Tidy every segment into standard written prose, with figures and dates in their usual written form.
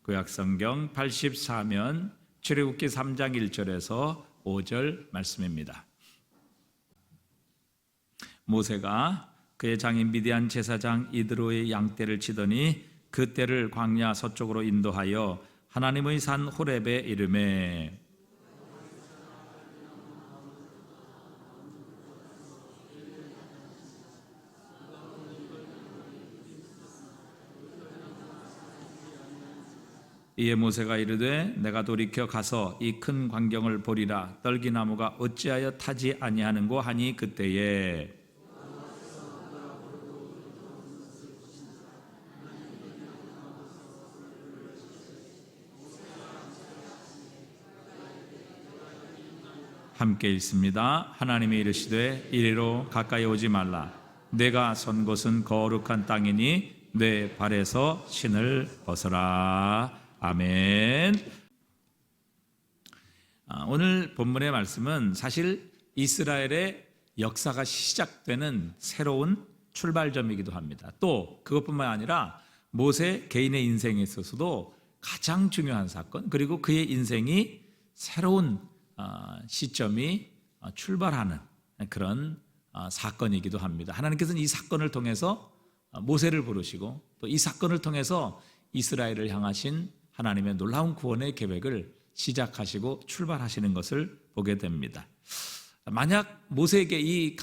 구약성경 84면 출애굽기 3장 1절에서 5절 말씀입니다. 모세가 그의 장인 미디안 제사장 이드로의 양떼를 치더니 그 떼를 광야 서쪽으로 인도하여 하나님의 산 호렙에 이르매 이에 모세가 이르되 내가 돌이켜 가서 이 큰 광경을 보리라. 떨기나무가 어찌하여 타지 아니하는고 하니 그때에 함께 읽습니다. 하나님이 이르시되 이리로 가까이 오지 말라. 내가 선 곳은 거룩한 땅이니 내 발에서 신을 벗어라. 아멘. 오늘 본문의 말씀은 사실 이스라엘의 역사가 시작되는 새로운 출발점이기도 합니다. 또 그것뿐만 아니라 모세 개인의 인생에 있어서도 가장 중요한 사건, 그리고 그의 인생이 새로운 시점이 출발하는 그런 사건이기도 합니다. 하나님께서는 이 사건을 통해서 모세를 부르시고 또 이 사건을 통해서 이스라엘을 향하신 하나님의 놀라운 구원의 계획을 시작하시고 출발하시는 것을 보게 됩니다. 만약 모세에게 이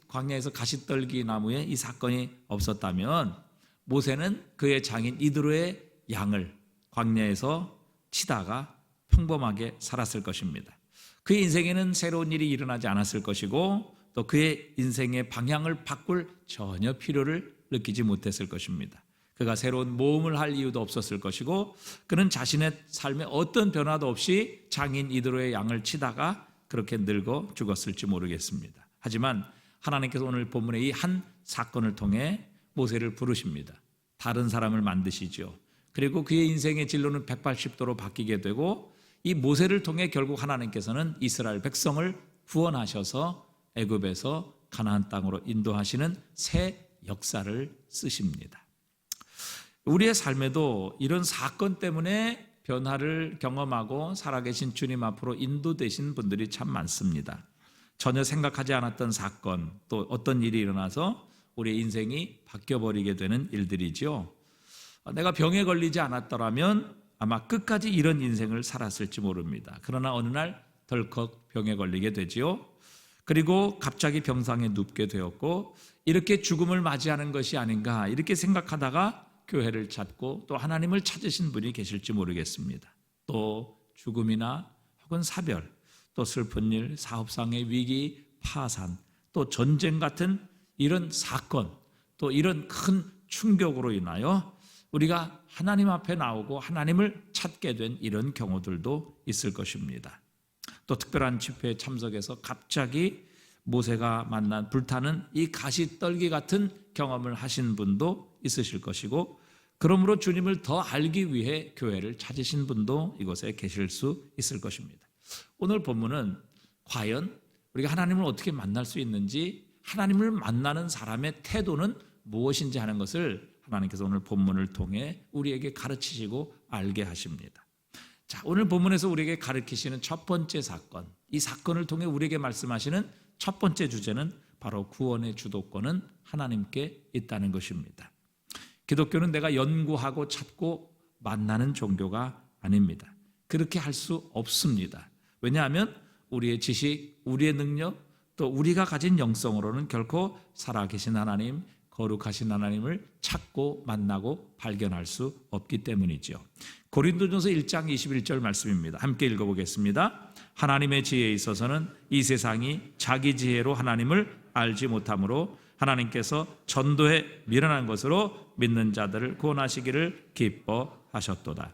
광야에서 가시떨기 나무에 이 사건이 없었다면 모세는 그의 장인 이드로의 양을 광야에서 치다가 평범하게 살았을 것입니다. 그의 인생에는 새로운 일이 일어나지 않았을 것이고 또 그의 인생의 방향을 바꿀 전혀 필요를 느끼지 못했을 것입니다. 그가 새로운 모험을 할 이유도 없었을 것이고 그는 자신의 삶에 어떤 변화도 없이 장인 이드로의 양을 치다가 그렇게 늙어 죽었을지 모르겠습니다. 하지만 하나님께서 오늘 본문의 이 한 사건을 통해 모세를 부르십니다. 다른 사람을 만드시죠. 그리고 그의 인생의 진로는 180도로 바뀌게 되고 이 모세를 통해 결국 하나님께서는 이스라엘 백성을 구원하셔서 애굽에서 가나안 땅으로 인도하시는 새 역사를 쓰십니다. 우리의 삶에도 이런 사건 때문에 변화를 경험하고 살아계신 주님 앞으로 인도되신 분들이 참 많습니다. 전혀 생각하지 않았던 사건, 또 어떤 일이 일어나서 우리의 인생이 바뀌어버리게 되는 일들이죠. 내가 병에 걸리지 않았더라면 아마 끝까지 이런 인생을 살았을지 모릅니다. 그러나 어느 날 덜컥 병에 걸리게 되지요. 그리고 갑자기 병상에 눕게 되었고 이렇게 죽음을 맞이하는 것이 아닌가 이렇게 생각하다가 교회를 찾고 또 하나님을 찾으신 분이 계실지 모르겠습니다. 또 죽음이나 혹은 사별, 또 슬픈 일, 사업상의 위기, 파산, 또 전쟁 같은 이런 사건, 또 이런 큰 충격으로 인하여 우리가 하나님 앞에 나오고 하나님을 찾게 된 이런 경우들도 있을 것입니다. 또 특별한 집회에 참석해서 갑자기 모세가 만난 불타는 이 가시떨기 같은 경험을 하신 분도 있으실 것이고 그러므로 주님을 더 알기 위해 교회를 찾으신 분도 이곳에 계실 수 있을 것입니다. 오늘 본문은 과연 우리가 하나님을 어떻게 만날 수 있는지 하나님을 만나는 사람의 태도는 무엇인지 하는 것을 하나님께서 오늘 본문을 통해 우리에게 가르치시고 알게 하십니다. 자, 오늘 본문에서 우리에게 가르치시는 첫 번째 사건, 이 사건을 통해 우리에게 말씀하시는 첫 번째 주제는 바로 구원의 주도권은 하나님께 있다는 것입니다. 기독교는 내가 연구하고 찾고 만나는 종교가 아닙니다. 그렇게 할 수 없습니다. 왜냐하면 우리의 지식, 우리의 능력, 또 우리가 가진 영성으로는 결코 살아계신 하나님, 거룩하신 하나님을 찾고 만나고 발견할 수 없기 때문이죠. 고린도전서 1장 21절 말씀입니다. 함께 읽어보겠습니다. 하나님의 지혜에 있어서는 이 세상이 자기 지혜로 하나님을 알지 못하므로 하나님께서 전도에 미련한 것으로 믿는 자들을 구원하시기를 기뻐하셨도다.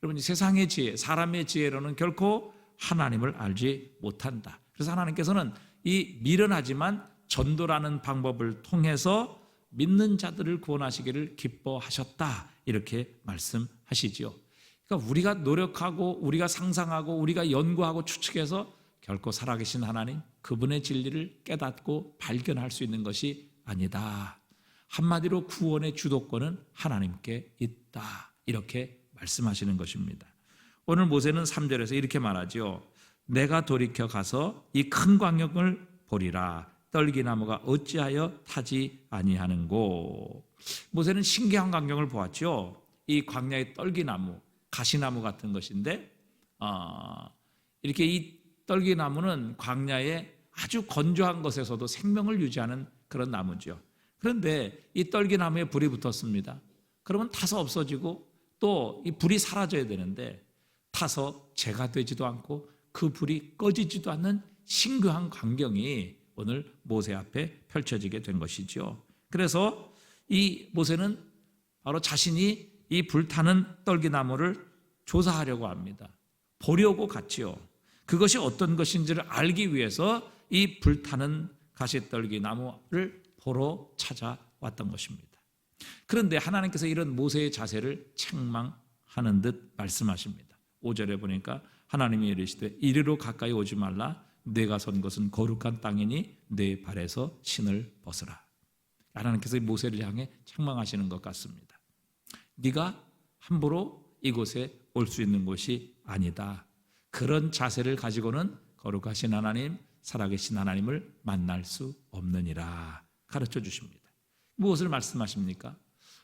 여러분, 세상의 지혜, 사람의 지혜로는 결코 하나님을 알지 못한다. 그래서 하나님께서는 이 미련하지만 전도라는 방법을 통해서 믿는 자들을 구원하시기를 기뻐하셨다. 이렇게 말씀하시지요. 그러니까 우리가 노력하고 우리가 상상하고 우리가 연구하고 추측해서 결코 살아계신 하나님, 그분의 진리를 깨닫고 발견할 수 있는 것이 아니다. 한마디로 구원의 주도권은 하나님께 있다. 이렇게 말씀하시는 것입니다. 오늘 모세는 3절에서 이렇게 말하죠. 내가 돌이켜 가서 이 큰 광역을 보리라. 떨기나무가 어찌하여 타지 아니하는고. 모세는 신기한 광경을 보았죠. 이 광야의 떨기나무, 가시나무 같은 것인데 이렇게 이 떨기나무는 광야의 아주 건조한 것에서도 생명을 유지하는 그런 나무죠. 그런데 이 떨기나무에 불이 붙었습니다. 그러면 타서 없어지고 또 이 불이 사라져야 되는데 타서 재가 되지도 않고 그 불이 꺼지지도 않는 신기한 광경이 오늘 모세 앞에 펼쳐지게 된 것이죠. 그래서 이 모세는 바로 자신이 이 불타는 떨기나무를 조사하려고 합니다. 보려고 갔지요. 그것이 어떤 것인지를 알기 위해서 이 불타는 가시떨기나무를 보러 찾아왔던 것입니다. 그런데 하나님께서 이런 모세의 자세를 책망하는 듯 말씀하십니다. 5절에 보니까 하나님이 이르시되 이리로 가까이 오지 말라. 내가 선 것은 거룩한 땅이니 내 발에서 신을 벗으라. 하나님께서 모세를 향해 책망하시는 것 같습니다. 네가 함부로 이곳에 올 수 있는 곳이 아니다. 그런 자세를 가지고는 거룩하신 하나님, 살아계신 하나님을 만날 수 없느니라 가르쳐 주십니다. 무엇을 말씀하십니까?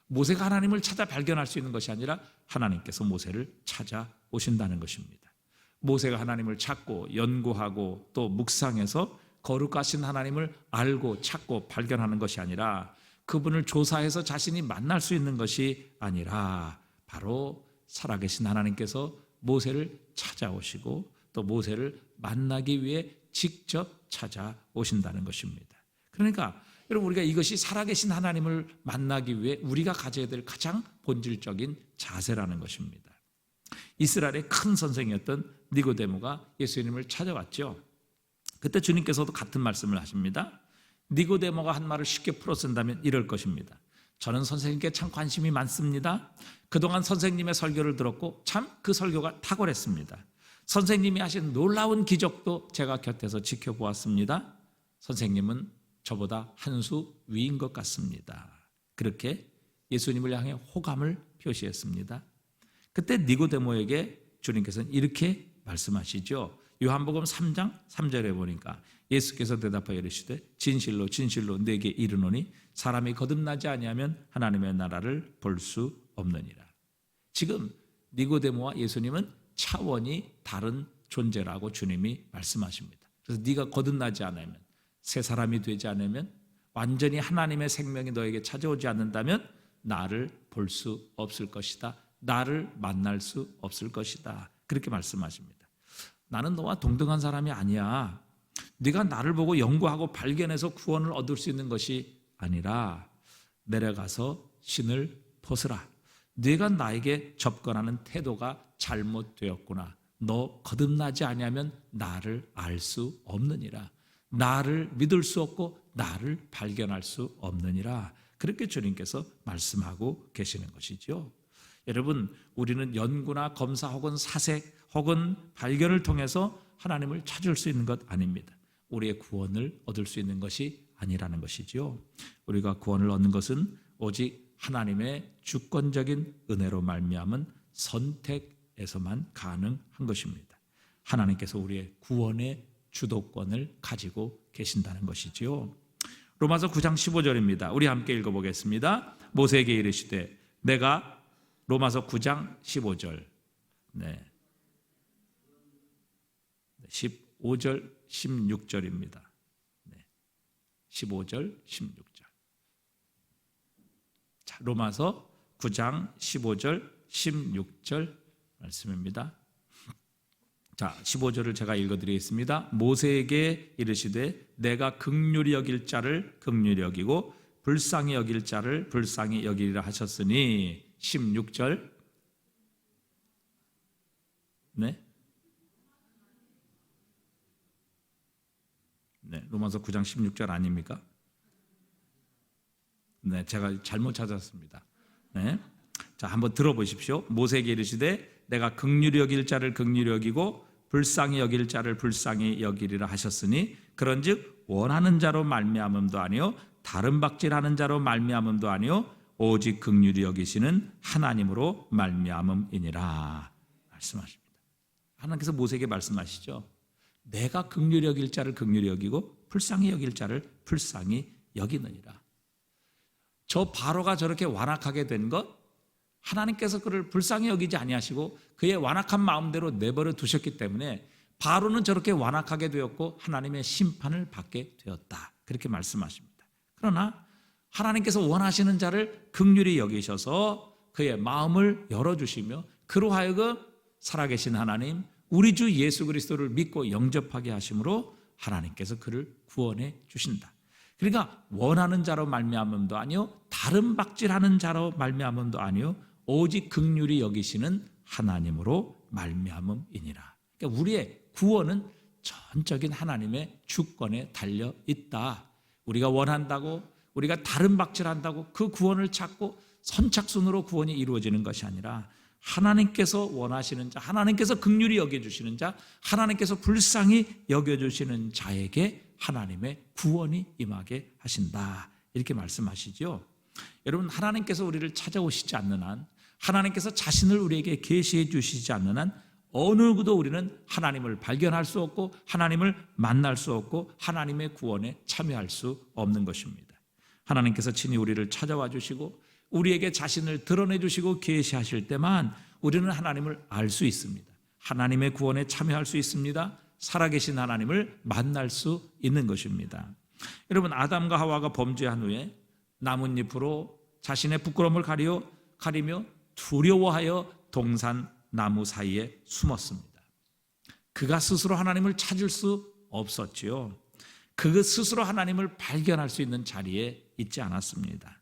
모세가 하나님을 찾아 발견할 수 있는 것이 아니라 하나님께서 모세를 찾아오신다는 것입니다. 모세가 하나님을 찾고 연구하고 또 묵상해서 거룩하신 하나님을 알고 찾고 발견하는 것이 아니라 그분을 조사해서 자신이 만날 수 있는 것이 아니라 바로 살아계신 하나님께서 모세를 찾아오시고 또 모세를 만나기 위해 직접 찾아오신다는 것입니다. 그러니까 여러분, 우리가 이것이 살아계신 하나님을 만나기 위해 우리가 가져야 될 가장 본질적인 자세라는 것입니다. 이스라엘의 큰 선생이었던 니고데모가 예수님을 찾아왔죠. 그때 주님께서도 같은 말씀을 하십니다. 니고데모가 한 말을 쉽게 풀어쓴다면 이럴 것입니다. 저는 선생님께 참 관심이 많습니다. 그동안 선생님의 설교를 들었고 참 그 설교가 탁월했습니다. 선생님이 하신 놀라운 기적도 제가 곁에서 지켜보았습니다. 선생님은 저보다 한 수 위인 것 같습니다. 그렇게 예수님을 향해 호감을 표시했습니다. 그때 니고데모에게 주님께서는 이렇게 말씀하시죠. 요한복음 3장 3절에 보니까 예수께서 대답하여 이르시되 진실로 진실로 내게 이르노니 사람이 거듭나지 아니하면 하나님의 나라를 볼 수 없느니라. 지금 니고데모와 예수님은 차원이 다른 존재라고 주님이 말씀하십니다. 그래서 네가 거듭나지 않으면, 새 사람이 되지 않으면, 완전히 하나님의 생명이 너에게 찾아오지 않는다면 나를 볼 수 없을 것이다. 나를 만날 수 없을 것이다. 그렇게 말씀하십니다. 나는 너와 동등한 사람이 아니야. 네가 나를 보고 연구하고 발견해서 구원을 얻을 수 있는 것이 아니라 내려가서 신을 벗으라. 네가 나에게 접근하는 태도가 잘못되었구나. 너 거듭나지 아니하면 나를 알 수 없느니라. 나를 믿을 수 없고 나를 발견할 수 없느니라. 그렇게 주님께서 말씀하고 계시는 것이죠. 여러분, 우리는 연구나 검사 혹은 사색 혹은 발견을 통해서 하나님을 찾을 수 있는 것 아닙니다. 우리의 구원을 얻을 수 있는 것이 아니라는 것이죠. 우리가 구원을 얻는 것은 오직 하나님의 주권적인 은혜로 말미암은 선택에서만 가능한 것입니다. 하나님께서 우리의 구원의 주도권을 가지고 계신다는 것이지요. 로마서 9장 15절입니다. 우리 함께 읽어보겠습니다. 모세에게 이르시되 내가 로마서 9장 15절 15절 16절입니다. 15절 16절. 자, 로마서 9장 15절 16절 말씀입니다. 자, 15절을 제가 읽어드리겠습니다. 모세에게 이르시되 내가 긍휼히 여길 자를 긍휼히 여기고 불쌍히 여길 자를 불쌍히 여기리라 하셨으니 16절. 네, 로마서 9장 16절 아닙니까? 네, 제가 잘못 찾았습니다. 네, 자, 한번 들어보십시오. 모세에게 이르시되 내가 긍휼히 여길 자를 긍휼히 여기고 불쌍히 여길 자를 불쌍히 여기리라 하셨으니 그런즉 원하는 자로 말미암음도 아니요 다른 박질하는 자로 말미암음도 아니요 오직 긍휼히 여기시는 하나님으로 말미암음이니라 말씀하십니다. 하나님께서 모세에게 말씀하시죠. 내가 긍휼히 여길 자를 긍휼히 여기고 불쌍히 여길 자를 불쌍히 여기느니라. 저 바로가 저렇게 완악하게 된 것, 하나님께서 그를 불쌍히 여기지 아니하시고 그의 완악한 마음대로 내버려 두셨기 때문에 바로는 저렇게 완악하게 되었고 하나님의 심판을 받게 되었다. 그렇게 말씀하십니다. 그러나 하나님께서 원하시는 자를 긍휼히 여기셔서 그의 마음을 열어주시며 그로 하여금 살아계신 하나님, 우리 주 예수 그리스도를 믿고 영접하게 하심으로 하나님께서 그를 구원해 주신다. 그러니까 원하는 자로 말미암음도 아니요, 다른 박질하는 자로 말미암음도 아니요, 오직 긍휼히 여기시는 하나님으로 말미암음이니라. 그러니까 우리의 구원은 전적인 하나님의 주권에 달려 있다. 우리가 원한다고, 우리가 다른 박질한다고 그 구원을 찾고 선착순으로 구원이 이루어지는 것이 아니라 하나님께서 원하시는 자, 하나님께서 긍휼히 여겨주시는 자, 하나님께서 불쌍히 여겨주시는 자에게 하나님의 구원이 임하게 하신다. 이렇게 말씀하시죠. 여러분, 하나님께서 우리를 찾아오시지 않는 한, 하나님께서 자신을 우리에게 계시해 주시지 않는 한 어느 누구도 우리는 하나님을 발견할 수 없고 하나님을 만날 수 없고 하나님의 구원에 참여할 수 없는 것입니다. 하나님께서 친히 우리를 찾아와 주시고 우리에게 자신을 드러내 주시고 계시하실 때만 우리는 하나님을 알 수 있습니다. 하나님의 구원에 참여할 수 있습니다. 살아계신 하나님을 만날 수 있는 것입니다. 여러분, 아담과 하와가 범죄한 후에 나뭇잎으로 자신의 부끄러움을 가리며 두려워하여 동산 나무 사이에 숨었습니다. 그가 스스로 하나님을 찾을 수 없었지요. 그 스스로 하나님을 발견할 수 있는 자리에 있지 않았습니다.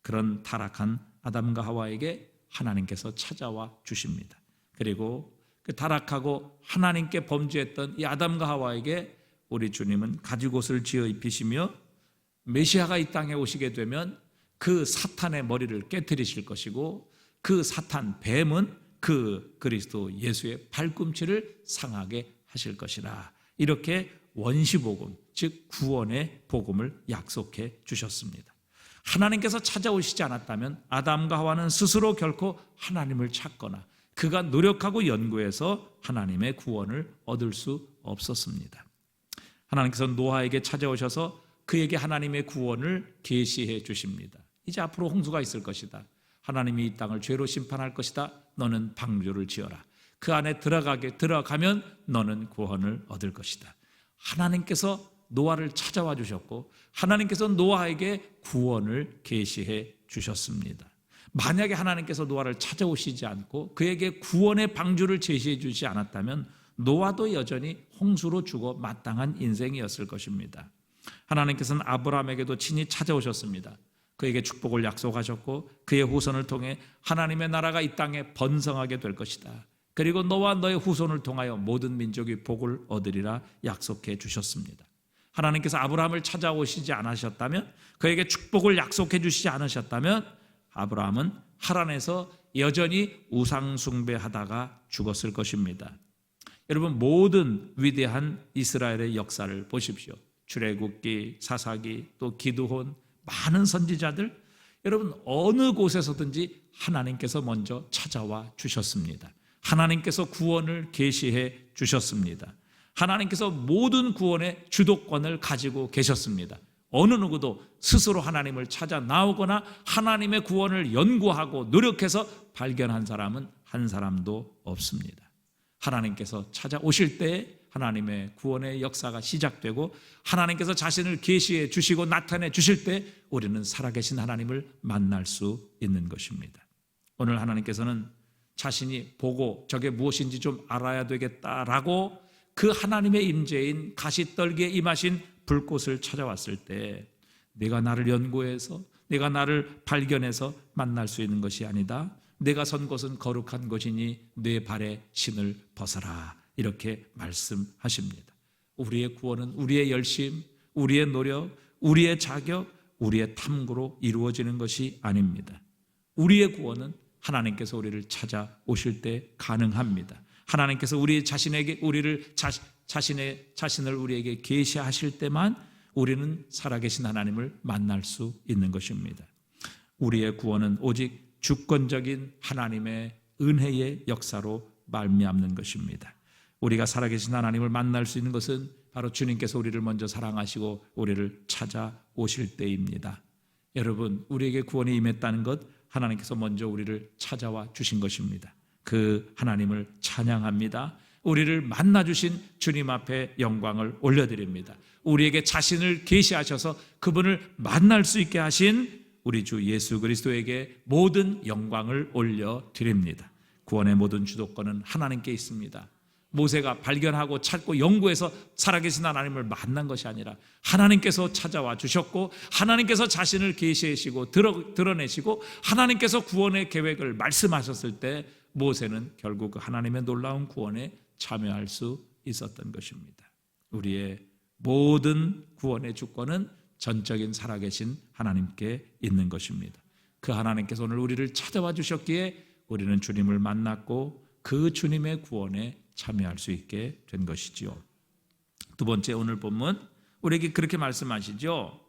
그런 타락한 아담과 하와에게 하나님께서 찾아와 주십니다. 그리고 그 타락하고 하나님께 범죄했던 이 아담과 하와에게 우리 주님은 가죽옷을 지어 입히시며 메시아가 이 땅에 오시게 되면 그 사탄의 머리를 깨트리실 것이고 그 사탄 뱀은 그 그리스도 예수의 발꿈치를 상하게 하실 것이라. 이렇게 원시복음, 즉 구원의 복음을 약속해 주셨습니다. 하나님께서 찾아오시지 않았다면 아담과 하와는 스스로 결코 하나님을 찾거나 그가 노력하고 연구해서 하나님의 구원을 얻을 수 없었습니다. 하나님께서 노아에게 찾아오셔서 그에게 하나님의 구원을 계시해 주십니다. 이제 앞으로 홍수가 있을 것이다. 하나님이 이 땅을 죄로 심판할 것이다. 너는 방주를 지어라. 그 안에 들어가면 너는 구원을 얻을 것이다. 하나님께서 노아를 찾아와 주셨고 하나님께서 노아에게 구원을 계시해 주셨습니다. 만약에 하나님께서 노아를 찾아오시지 않고 그에게 구원의 방주를 제시해 주지 않았다면 노아도 여전히 홍수로 죽어 마땅한 인생이었을 것입니다. 하나님께서는 아브라함에게도 친히 찾아오셨습니다. 그에게 축복을 약속하셨고 그의 후손을 통해 하나님의 나라가 이 땅에 번성하게 될 것이다. 그리고 너와 너의 후손을 통하여 모든 민족이 복을 얻으리라 약속해 주셨습니다. 하나님께서 아브라함을 찾아오시지 않으셨다면, 그에게 축복을 약속해 주시지 않으셨다면 아브라함은 하란에서 여전히 우상 숭배하다가 죽었을 것입니다. 여러분, 모든 위대한 이스라엘의 역사를 보십시오. 출애굽기, 사사기, 또 기드온, 많은 선지자들, 여러분 어느 곳에서든지 하나님께서 먼저 찾아와 주셨습니다. 하나님께서 구원을 계시해 주셨습니다. 하나님께서 모든 구원의 주도권을 가지고 계셨습니다. 어느 누구도 스스로 하나님을 찾아 나오거나 하나님의 구원을 연구하고 노력해서 발견한 사람은 한 사람도 없습니다. 하나님께서 찾아오실 때에 하나님의 구원의 역사가 시작되고 하나님께서 자신을 계시해 주시고 나타내 주실 때 우리는 살아계신 하나님을 만날 수 있는 것입니다. 오늘 하나님께서는 자신이 보고 저게 무엇인지 좀 알아야 되겠다라고 그 하나님의 임재인 가시떨기에 임하신 불꽃을 찾아왔을 때 내가 나를 연구해서 내가 나를 발견해서 만날 수 있는 것이 아니다. 내가 선 곳은 거룩한 곳이니 내 발에 신을 벗어라. 이렇게 말씀하십니다. 우리의 구원은 우리의 열심, 우리의 노력, 우리의 자격, 우리의 탐구로 이루어지는 것이 아닙니다. 우리의 구원은 하나님께서 우리를 찾아오실 때 가능합니다. 하나님께서 우리 자신에게 자신을 우리에게 계시하실 때만 우리는 살아계신 하나님을 만날 수 있는 것입니다. 우리의 구원은 오직 주권적인 하나님의 은혜의 역사로 말미암는 것입니다. 우리가 살아계신 하나님을 만날 수 있는 것은 바로 주님께서 우리를 먼저 사랑하시고 우리를 찾아오실 때입니다. 여러분, 우리에게 구원이 임했다는 것, 하나님께서 먼저 우리를 찾아와 주신 것입니다. 그 하나님을 찬양합니다. 우리를 만나주신 주님 앞에 영광을 올려드립니다. 우리에게 자신을 계시하셔서 그분을 만날 수 있게 하신 우리 주 예수 그리스도에게 모든 영광을 올려드립니다. 구원의 모든 주도권은 하나님께 있습니다. 모세가 발견하고 찾고 연구해서 살아계신 하나님을 만난 것이 아니라 하나님께서 찾아와 주셨고, 하나님께서 자신을 계시하시고 드러내시고, 하나님께서 구원의 계획을 말씀하셨을 때 모세는 결국 그 하나님의 놀라운 구원에 참여할 수 있었던 것입니다. 우리의 모든 구원의 주권은 전적인 살아계신 하나님께 있는 것입니다. 그 하나님께서 오늘 우리를 찾아와 주셨기에 우리는 주님을 만났고 그 주님의 구원에 참여할 수 있게 된 것이지요. 두 번째, 오늘 본문 우리에게 그렇게 말씀하시죠.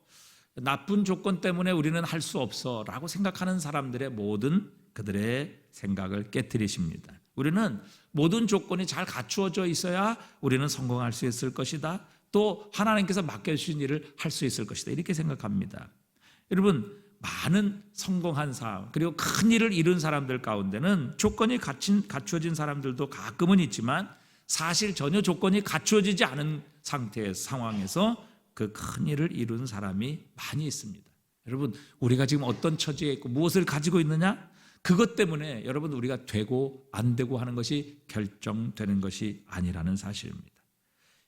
나쁜 조건 때문에 우리는 할 수 없어 라고 생각하는 사람들의 모든 그들의 생각을 깨트리십니다. 우리는 모든 조건이 잘 갖추어져 있어야 우리는 성공할 수 있을 것이다. 또 하나님께서 맡겨주신 일을 할 수 있을 것이다. 이렇게 생각합니다. 여러분, 많은 성공한 사람, 그리고 큰 일을 이룬 사람들 가운데는 조건이 갖추어진 사람들도 가끔은 있지만 사실 전혀 조건이 갖추어지지 않은 상황에서 그 큰 일을 이룬 사람이 많이 있습니다. 여러분, 우리가 지금 어떤 처지에 있고 무엇을 가지고 있느냐? 그것 때문에 여러분, 우리가 되고 안 되고 하는 것이 결정되는 것이 아니라는 사실입니다.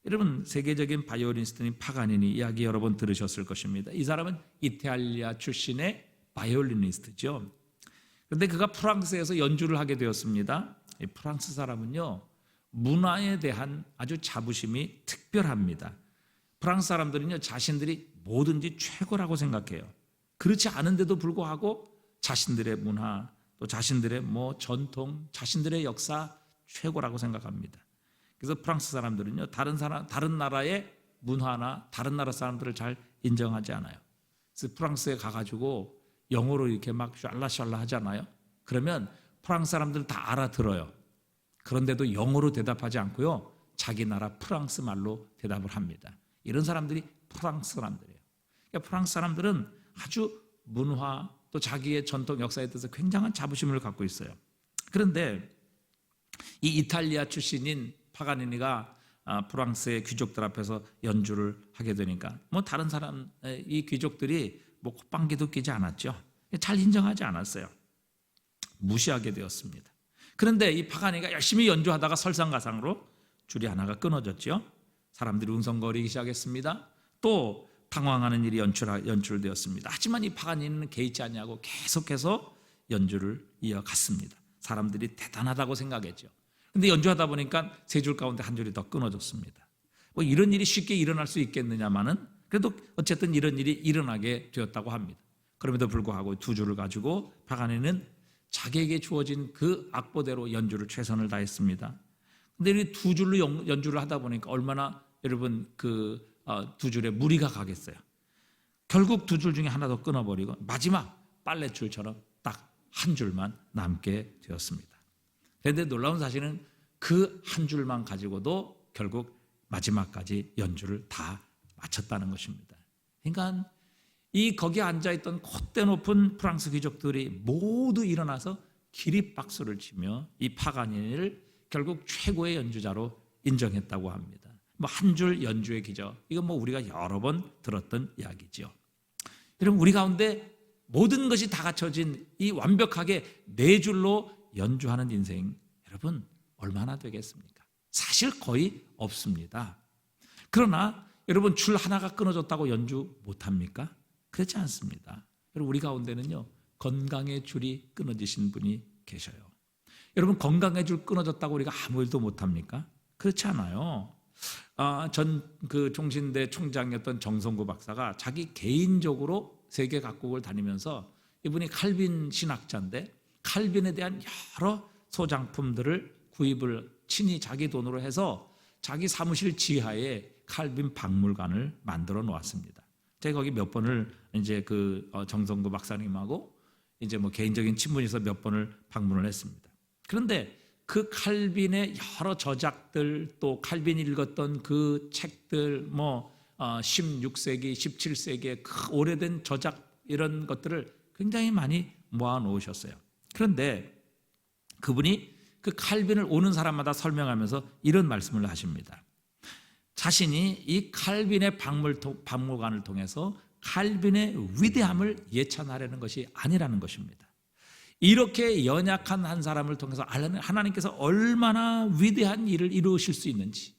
여러분, 세계적인 바이올리니스트인 파가니니 이야기 여러 번 들으셨을 것입니다. 이 사람은 이탈리아 출신의 바이올리니스트죠. 그런데 그가 프랑스에서 연주를 하게 되었습니다. 이 프랑스 사람은요, 문화에 대한 아주 자부심이 특별합니다. 프랑스 사람들은요, 자신들이 뭐든지 최고라고 생각해요. 그렇지 않은데도 불구하고 자신들의 문화, 또 자신들의 전통, 자신들의 역사 최고라고 생각합니다. 그래서 프랑스 사람들은요, 다른 나라의 문화나 다른 나라 사람들을 잘 인정하지 않아요. 그래서 프랑스에 가가지고 영어로 이렇게 막 샬라샬라 하잖아요. 그러면 프랑스 사람들은 다 알아들어요. 그런데도 영어로 대답하지 않고요, 자기 나라 프랑스 말로 대답을 합니다. 이런 사람들이 프랑스 사람들이에요. 그러니까 프랑스 사람들은 아주 문화, 또 자기의 전통 역사에 대해서 굉장한 자부심을 갖고 있어요. 그런데 이 이탈리아 출신인 파가니니가 프랑스의 귀족들 앞에서 연주를 하게 되니까 다른 사람, 이 귀족들이 콧방귀도 끼지 않았죠. 잘 인정하지 않았어요. 무시하게 되었습니다. 그런데 이 파가니가 열심히 연주하다가 설상가상으로 줄이 하나가 끊어졌죠. 사람들이 웅성거리기 시작했습니다. 또 당황하는 일이 연출되었습니다. 하지만 이 파가니는 개의치 않냐고 계속해서 연주를 이어갔습니다. 사람들이 대단하다고 생각했죠. 근데 연주하다 보니까 세 줄 가운데 한 줄이 더 끊어졌습니다. 이런 일이 쉽게 일어날 수 있겠느냐마는 그래도 어쨌든 이런 일이 일어나게 되었다고 합니다. 그럼에도 불구하고 두 줄을 가지고 파가니는 자기에게 주어진 그 악보대로 연주를 최선을 다했습니다. 근데 이 두 줄로 연주를 하다 보니까 얼마나 여러분 두 줄에 무리가 가겠어요. 결국 두 줄 중에 하나 더 끊어버리고 마지막 빨랫줄처럼 딱 한 줄만 남게 되었습니다. 그런데 놀라운 사실은 그 한 줄만 가지고도 결국 마지막까지 연주를 다 마쳤다는 것입니다. 그러니까 거기에 앉아있던 콧대 높은 프랑스 귀족들이 모두 일어나서 기립박수를 치며 이 파가니니를 결국 최고의 연주자로 인정했다고 합니다. 한 줄 연주의 기적, 이건 우리가 여러 번 들었던 이야기죠. 여러분, 우리 가운데 모든 것이 다 갖춰진 이 완벽하게 네 줄로 연주하는 인생, 여러분 얼마나 되겠습니까? 사실 거의 없습니다. 그러나 여러분, 줄 하나가 끊어졌다고 연주 못합니까? 그렇지 않습니다. 여러분, 우리 가운데는요, 건강의 줄이 끊어지신 분이 계셔요. 여러분, 건강의 줄 끊어졌다고 우리가 아무 일도 못합니까? 그렇지 않아요. 전 종신대 총장이었던 정성구 박사가 자기 개인적으로 세계 각국을 다니면서, 이분이 칼빈 신학자인데 칼빈에 대한 여러 소장품들을 구입을 친히 자기 돈으로 해서 자기 사무실 지하에 칼빈 박물관을 만들어 놓았습니다. 제가 거기 몇 번을 이제 정성구 박사님하고 이제 뭐 개인적인 친분에서 몇 번을 방문을 했습니다. 그런데 그 칼빈의 여러 저작들, 또 칼빈이 읽었던 그 책들, 뭐 16세기, 17세기의 그 오래된 저작 이런 것들을 굉장히 많이 모아 놓으셨어요. 그런데 그분이 그 칼빈을 오는 사람마다 설명하면서 이런 말씀을 하십니다. 자신이 이 칼빈의 박물관을 통해서 칼빈의 위대함을 예찬하려는 것이 아니라는 것입니다. 이렇게 연약한 한 사람을 통해서 하나님께서 얼마나 위대한 일을 이루실 수 있는지,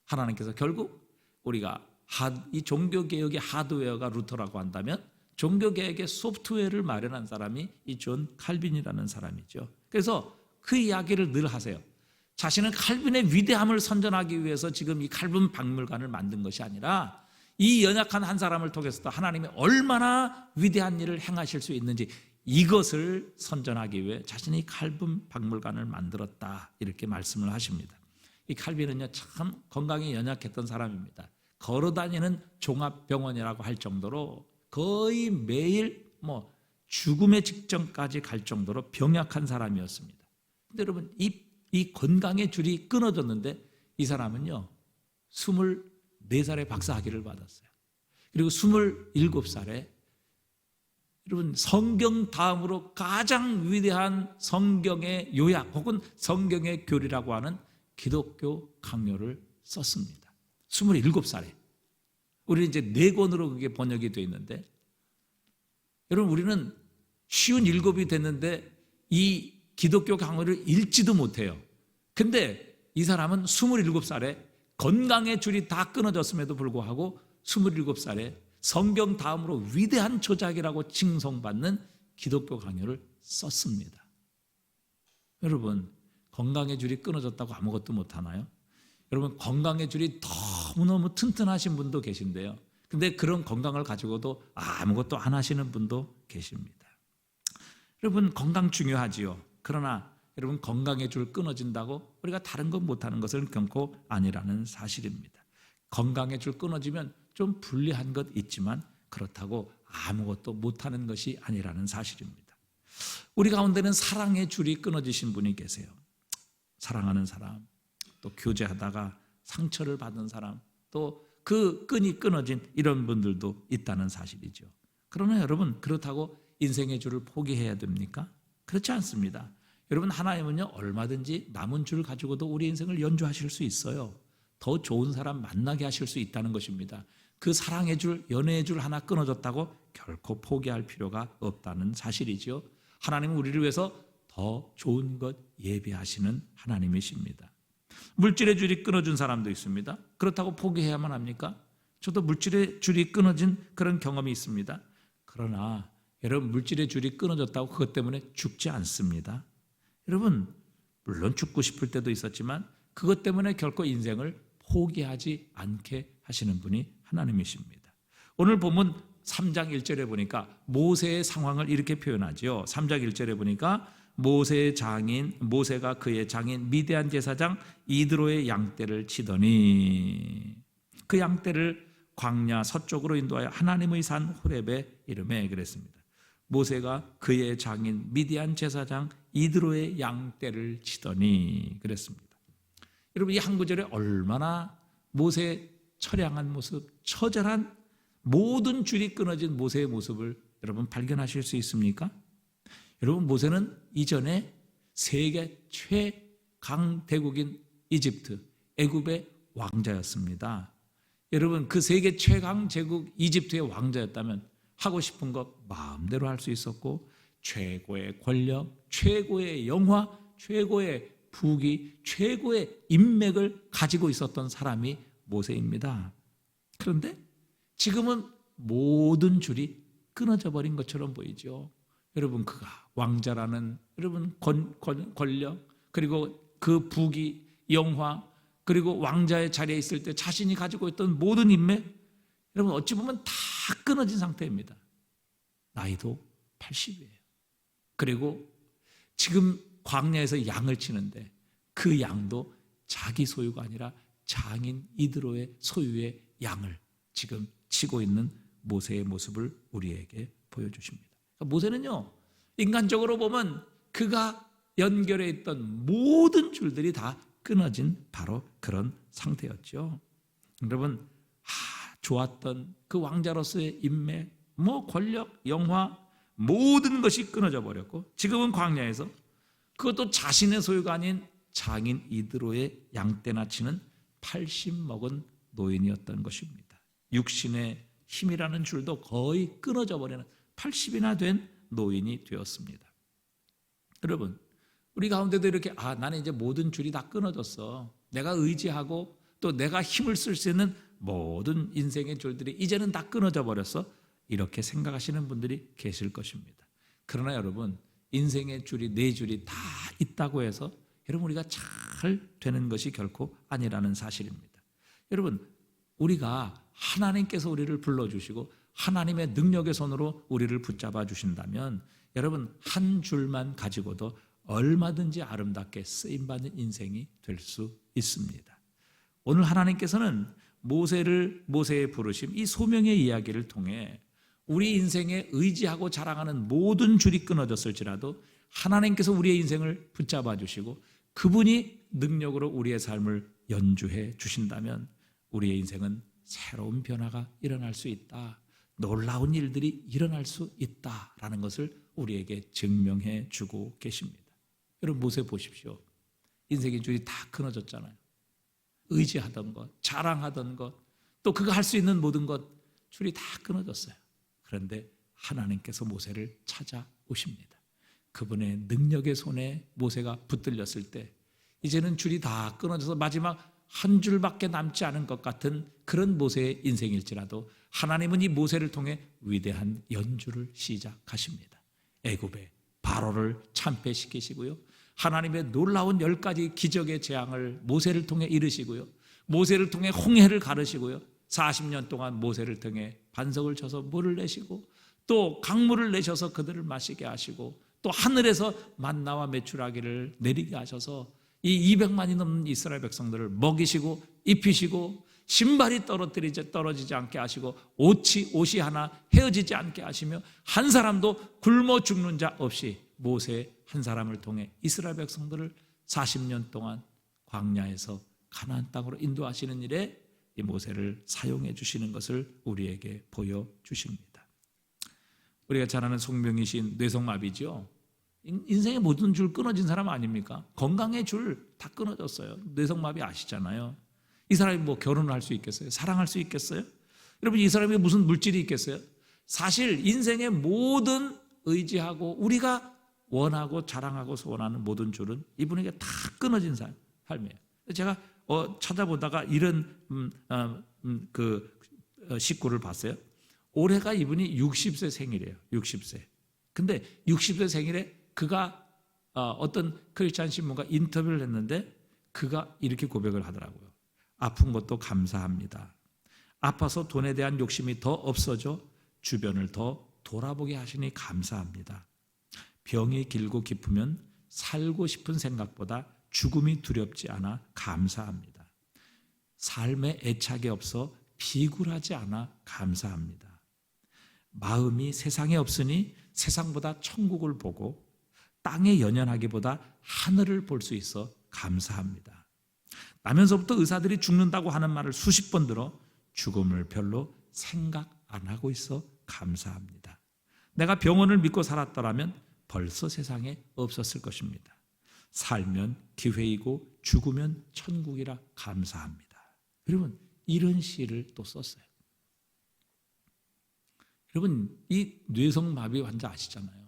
하나님께서 결국 우리가 이 종교개혁의 하드웨어가 루터라고 한다면 종교개혁의 소프트웨어를 마련한 사람이 이 존 칼빈이라는 사람이죠. 그래서 그 이야기를 늘 하세요. 자신은 칼빈의 위대함을 선전하기 위해서 지금 이 칼빈 박물관을 만든 것이 아니라 이 연약한 한 사람을 통해서도 하나님이 얼마나 위대한 일을 행하실 수 있는지, 이것을 선전하기 위해 자신이 칼빈 박물관을 만들었다, 이렇게 말씀을 하십니다. 이 칼빈은요, 참 건강이 연약했던 사람입니다. 걸어다니는 종합병원이라고 할 정도로 거의 매일 죽음의 직전까지 갈 정도로 병약한 사람이었습니다. 근데 여러분, 이 건강의 줄이 끊어졌는데 이 사람은요 24살에 박사학위를 받았어요. 그리고 27살에 여러분 성경 다음으로 가장 위대한 성경의 요약 혹은 성경의 교리라고 하는 기독교 강요를 썼습니다. 27살에. 우리 이제 4권으로 그게 번역이 되어 있는데, 여러분 우리는 57이 됐는데 이 기독교 강요를 읽지도 못해요. 근데 이 사람은 27살에 건강의 줄이 다 끊어졌음에도 불구하고 27살에 성경 다음으로 위대한 저작이라고 칭송받는 기독교 강요를 썼습니다. 여러분, 건강의 줄이 끊어졌다고 아무것도 못하나요? 여러분, 건강의 줄이 너무너무 튼튼하신 분도 계신데요, 근데 그런 건강을 가지고도 아무것도 안 하시는 분도 계십니다. 여러분, 건강 중요하지요. 그러나 여러분, 건강의 줄 끊어진다고 우리가 다른 것 못하는 것은 결코 아니라는 사실입니다. 건강의 줄 끊어지면 좀 불리한 것 있지만 그렇다고 아무것도 못하는 것이 아니라는 사실입니다. 우리 가운데는 사랑의 줄이 끊어지신 분이 계세요. 사랑하는 사람, 또 교제하다가 상처를 받은 사람, 또 그 끈이 끊어진 이런 분들도 있다는 사실이죠. 그러나 여러분, 그렇다고 인생의 줄을 포기해야 됩니까? 그렇지 않습니다. 여러분, 하나님은요 얼마든지 남은 줄 가지고도 우리 인생을 연주하실 수 있어요. 더 좋은 사람 만나게 하실 수 있다는 것입니다. 그 사랑의 줄, 연애의 줄 하나 끊어졌다고 결코 포기할 필요가 없다는 사실이죠. 하나님은 우리를 위해서 더 좋은 것 예비하시는 하나님이십니다. 물질의 줄이 끊어진 사람도 있습니다. 그렇다고 포기해야만 합니까? 저도 물질의 줄이 끊어진 그런 경험이 있습니다. 그러나 여러분, 물질의 줄이 끊어졌다고 그것 때문에 죽지 않습니다. 여러분, 물론 죽고 싶을 때도 있었지만 그것 때문에 결코 인생을 포기하지 않게 하시는 분이 하나님이십니다. 오늘 본문 3장 1절에 보니까 모세의 상황을 이렇게 표현하죠. 3장 1절에 보니까 모세가 그의 장인 미디안 제사장 이드로의 양떼를 치더니, 그 양떼를 광야 서쪽으로 인도하여 하나님의 산 호렙에 이르매, 그랬습니다. 모세가 그의 장인 미디안 제사장 이드로의 양떼를 치더니, 그랬습니다. 여러분, 이 한 구절에 얼마나 모세의 처량한 모습, 처절한 모든 줄이 끊어진 모세의 모습을 여러분 발견하실 수 있습니까? 여러분, 모세는 이전에 세계 최강대국인 이집트, 애굽의 왕자였습니다. 여러분, 그 세계 최강 제국 이집트의 왕자였다면 하고 싶은 것 마음대로 할 수 있었고, 최고의 권력, 최고의 영화, 최고의 부귀, 최고의 인맥을 가지고 있었던 사람이 모세입니다. 그런데 지금은 모든 줄이 끊어져 버린 것처럼 보이죠. 여러분, 그가 왕자라는 여러분 권력, 그리고 그 부귀, 영화, 그리고 왕자의 자리에 있을 때 자신이 가지고 있던 모든 인맥, 여러분 어찌 보면 다 끊어진 상태입니다. 나이도 80이에요. 그리고 지금 광야에서 양을 치는데 그 양도 자기 소유가 아니라 장인 이드로의 소유의 양을 지금 치고 있는 모세의 모습을 우리에게 보여주십니다. 모세는요 인간적으로 보면 그가 연결해 있던 모든 줄들이 다 끊어진 바로 그런 상태였죠. 여러분, 좋았던 그 왕자로서의 인맥, 권력, 영화, 모든 것이 끊어져 버렸고, 지금은 광야에서 그것도 자신의 소유가 아닌 장인 이드로의 양떼나 치는 80 먹은 노인이었던 것입니다. 육신의 힘이라는 줄도 거의 끊어져 버리는 80이나 된 노인이 되었습니다. 여러분, 우리 가운데도 이렇게 나는 이제 모든 줄이 다 끊어졌어. 내가 의지하고 또 내가 힘을 쓸 수 있는 모든 인생의 줄들이 이제는 다 끊어져 버렸어. 이렇게 생각하시는 분들이 계실 것입니다. 그러나 여러분, 인생의 줄이 네 줄이 다 있다고 해서 여러분 우리가 잘 되는 것이 결코 아니라는 사실입니다. 여러분, 우리가 하나님께서 우리를 불러주시고 하나님의 능력의 손으로 우리를 붙잡아 주신다면 여러분 한 줄만 가지고도 얼마든지 아름답게 쓰임받는 인생이 될 수 있습니다. 오늘 하나님께서는 모세의 부르심, 이 소명의 이야기를 통해 우리 인생에 의지하고 자랑하는 모든 줄이 끊어졌을지라도 하나님께서 우리의 인생을 붙잡아 주시고 그분이 능력으로 우리의 삶을 연주해 주신다면 우리의 인생은 새로운 변화가 일어날 수 있다. 놀라운 일들이 일어날 수 있다라는 것을 우리에게 증명해 주고 계십니다. 여러분, 모세 보십시오. 인생의 줄이 다 끊어졌잖아요. 의지하던 것, 자랑하던 것, 또 그가 할 수 있는 모든 것 줄이 다 끊어졌어요. 그런데 하나님께서 모세를 찾아오십니다. 그분의 능력의 손에 모세가 붙들렸을 때 이제는 줄이 다 끊어져서 마지막 한 줄밖에 남지 않은 것 같은 그런 모세의 인생일지라도 하나님은 이 모세를 통해 위대한 연주를 시작하십니다. 애굽의 바로를 참패시키시고요, 하나님의 놀라운 10가지 기적의 재앙을 모세를 통해 이루시고요, 모세를 통해 홍해를 가르시고요, 40년 동안 모세를 통해 반석을 쳐서 물을 내시고 또 강물을 내셔서 그들을 마시게 하시고 또 하늘에서 만나와 메추라기를 내리게 하셔서 이 200만이 넘는 이스라엘 백성들을 먹이시고 입히시고 신발이 떨어지지 않게 하시고 옷이 하나 헤어지지 않게 하시며 한 사람도 굶어 죽는 자 없이 모세 한 사람을 통해 이스라엘 백성들을 40년 동안 광야에서 가나안 땅으로 인도하시는 일에 이 모세를 사용해 주시는 것을 우리에게 보여주십니다. 우리가 잘 아는 송명이신 뇌성마비죠. 인생의 모든 줄 끊어진 사람 아닙니까? 건강의 줄 다 끊어졌어요. 뇌성마비 아시잖아요. 이 사람이 결혼을 할 수 있겠어요? 사랑할 수 있겠어요? 여러분, 이 사람이 무슨 물질이 있겠어요? 사실 인생의 모든 의지하고 우리가 원하고 자랑하고 소원하는 모든 줄은 이분에게 다 끊어진 삶이에요. 제가 찾아보다가 이런 식구를 봤어요. 올해가 이분이 60세 생일이에요. 60세. 근데 60세 생일에 그가 어떤 크리스찬 신문과 인터뷰를 했는데 그가 이렇게 고백을 하더라고요. 아픈 것도 감사합니다. 아파서 돈에 대한 욕심이 더 없어져 주변을 더 돌아보게 하시니 감사합니다. 병이 길고 깊으면 살고 싶은 생각보다 죽음이 두렵지 않아 감사합니다. 삶에 애착이 없어 비굴하지 않아 감사합니다. 마음이 세상에 없으니 세상보다 천국을 보고 땅에 연연하기보다 하늘을 볼 수 있어 감사합니다. 나면서부터 의사들이 죽는다고 하는 말을 수십 번 들어 죽음을 별로 생각 안 하고 있어 감사합니다. 내가 병원을 믿고 살았더라면 벌써 세상에 없었을 것입니다. 살면 기회이고 죽으면 천국이라 감사합니다. 여러분, 이런 시를 또 썼어요. 여러분, 이 뇌성마비 환자 아시잖아요.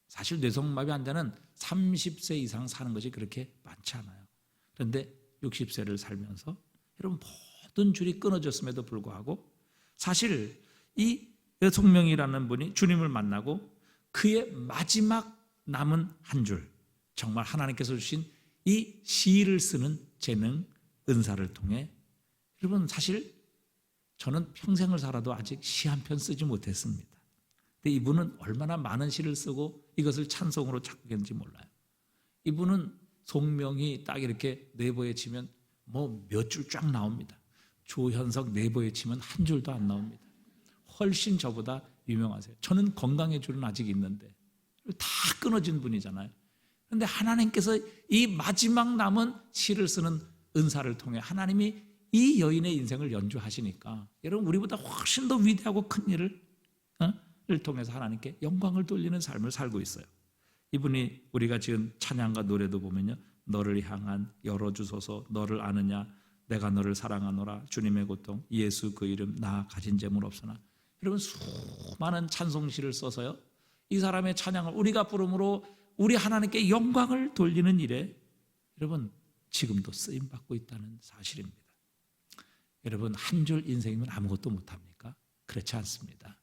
사실 뇌성마비 환자는 30세 이상 사는 것이 그렇게 많지 않아요. 그런데 60세를 살면서 여러분 모든 줄이 끊어졌음에도 불구하고 사실 이 송명이라는 분이 주님을 만나고 그의 마지막 남은 한 줄, 정말 하나님께서 주신 이 시를 쓰는 재능, 은사를 통해 여러분 사실 저는 평생을 살아도 아직 시 한 편 쓰지 못했습니다. 근데 이분은 얼마나 많은 시를 쓰고 이것을 찬송으로 작곡했는지 몰라요. 이분은 송명이 딱 이렇게 네보에 치면 몇 줄 쫙 나옵니다. 조현석 네보에 치면 한 줄도 안 나옵니다. 훨씬 저보다 유명하세요. 저는 건강의 줄은 아직 있는데 다 끊어진 분이잖아요. 그런데 하나님께서 이 마지막 남은 시를 쓰는 은사를 통해 하나님이 이 여인의 인생을 연주하시니까 여러분 우리보다 훨씬 더 위대하고 큰 일을 통해서 하나님께 영광을 돌리는 삶을 살고 있어요. 이분이 우리가 지금 찬양과 노래도 보면요, 너를 향한 열어주소서, 너를 아느냐, 내가 너를 사랑하노라, 주님의 고통, 예수 그 이름, 나 가진 재물 없으나. 여러분 수많은 찬송시를 써서요, 이 사람의 찬양을 우리가 부름으로 우리 하나님께 영광을 돌리는 일에 여러분 지금도 쓰임받고 있다는 사실입니다. 여러분 한 줄 인생이면 아무것도 못합니까? 그렇지 않습니다.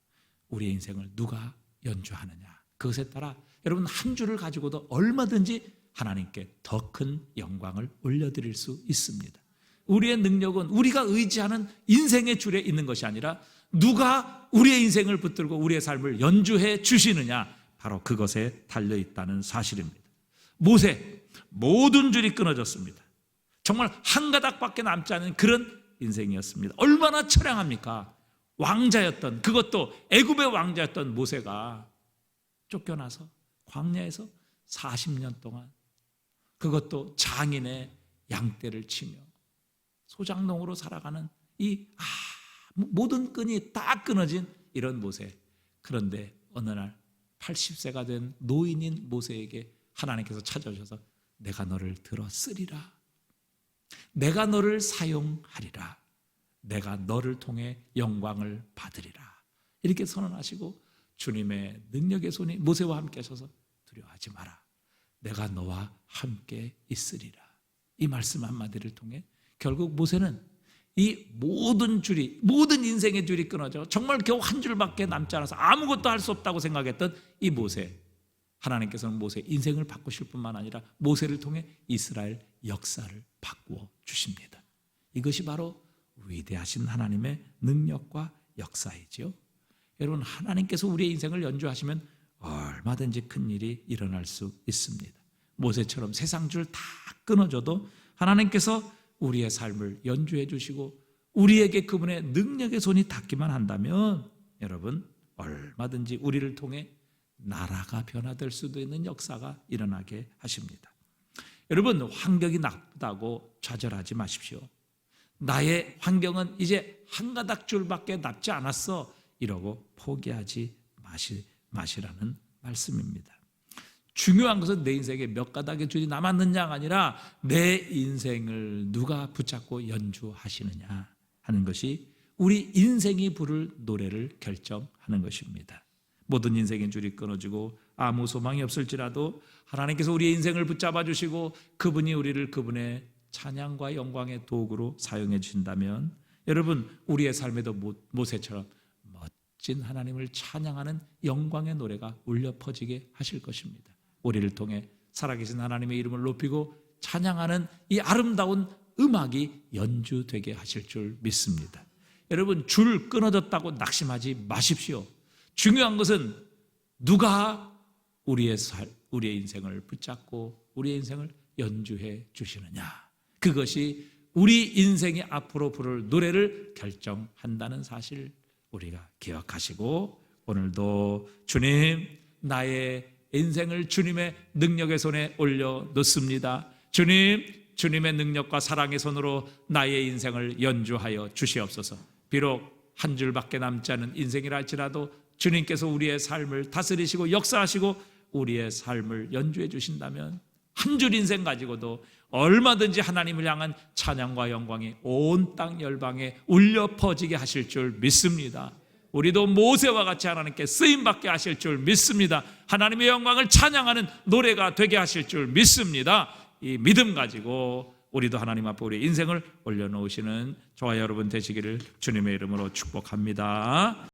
우리의 인생을 누가 연주하느냐, 그것에 따라 여러분 한 줄을 가지고도 얼마든지 하나님께 더 큰 영광을 올려드릴 수 있습니다. 우리의 능력은 우리가 의지하는 인생의 줄에 있는 것이 아니라 누가 우리의 인생을 붙들고 우리의 삶을 연주해 주시느냐, 바로 그것에 달려있다는 사실입니다. 모세, 모든 줄이 끊어졌습니다. 정말 한 가닥밖에 남지 않은 그런 인생이었습니다. 얼마나 처량합니까? 왕자였던, 그것도 애굽의 왕자였던 모세가 쫓겨나서 광야에서 40년 동안, 그것도 장인의 양떼를 치며 소장농으로 살아가는 이 모든 끈이 다 끊어진 이런 모세. 그런데 어느 날 80세가 된 노인인 모세에게 하나님께서 찾아오셔서 내가 너를 들어 쓰리라, 내가 너를 사용하리라, 내가 너를 통해 영광을 받으리라, 이렇게 선언하시고 주님의 능력의 손이 모세와 함께 하셔서 두려워하지 마라, 내가 너와 함께 있으리라, 이 말씀 한마디를 통해 결국 모세는 이 모든 줄이, 모든 인생의 줄이 끊어져 정말 겨우 한 줄밖에 남지 않아서 아무것도 할 수 없다고 생각했던 이 모세, 하나님께서는 모세 인생을 바꾸실 뿐만 아니라 모세를 통해 이스라엘 역사를 바꾸어 주십니다. 이것이 바로 위대하신 하나님의 능력과 역사이지요. 여러분 하나님께서 우리의 인생을 연주하시면 얼마든지 큰 일이 일어날 수 있습니다. 모세처럼 세상 줄 다 끊어져도 하나님께서 우리의 삶을 연주해 주시고 우리에게 그분의 능력의 손이 닿기만 한다면 여러분 얼마든지 우리를 통해 나라가 변화될 수도 있는 역사가 일어나게 하십니다. 여러분 환경이 나쁘다고 좌절하지 마십시오. 나의 환경은 이제 한 가닥 줄밖에 남지 않았어, 이러고 포기하지 마시라는 말씀입니다. 중요한 것은 내 인생에 몇 가닥의 줄이 남았느냐가 아니라 내 인생을 누가 붙잡고 연주하시느냐 하는 것이 우리 인생이 부를 노래를 결정하는 것입니다. 모든 인생의 줄이 끊어지고 아무 소망이 없을지라도 하나님께서 우리의 인생을 붙잡아 주시고 그분이 우리를 그분의 찬양과 영광의 도구로 사용해 주신다면 여러분 우리의 삶에도 모세처럼 멋진 하나님을 찬양하는 영광의 노래가 울려 퍼지게 하실 것입니다. 우리를 통해 살아계신 하나님의 이름을 높이고 찬양하는 이 아름다운 음악이 연주되게 하실 줄 믿습니다. 여러분 줄 끊어졌다고 낙심하지 마십시오. 중요한 것은 누가 우리의 인생을 붙잡고 우리의 인생을 연주해 주시느냐, 그것이 우리 인생이 앞으로 부를 노래를 결정한다는 사실 우리가 기억하시고 오늘도 주님, 나의 인생을 주님의 능력의 손에 올려놓습니다. 주님, 주님의 능력과 사랑의 손으로 나의 인생을 연주하여 주시옵소서. 비록 한 줄밖에 남지 않은 인생이라 할지라도 주님께서 우리의 삶을 다스리시고 역사하시고 우리의 삶을 연주해 주신다면 한 줄 인생 가지고도 얼마든지 하나님을 향한 찬양과 영광이 온 땅 열방에 울려 퍼지게 하실 줄 믿습니다. 우리도 모세와 같이 하나님께 쓰임받게 하실 줄 믿습니다. 하나님의 영광을 찬양하는 노래가 되게 하실 줄 믿습니다. 이 믿음 가지고 우리도 하나님 앞에 우리의 인생을 올려놓으시는 저와 여러분 되시기를 주님의 이름으로 축복합니다.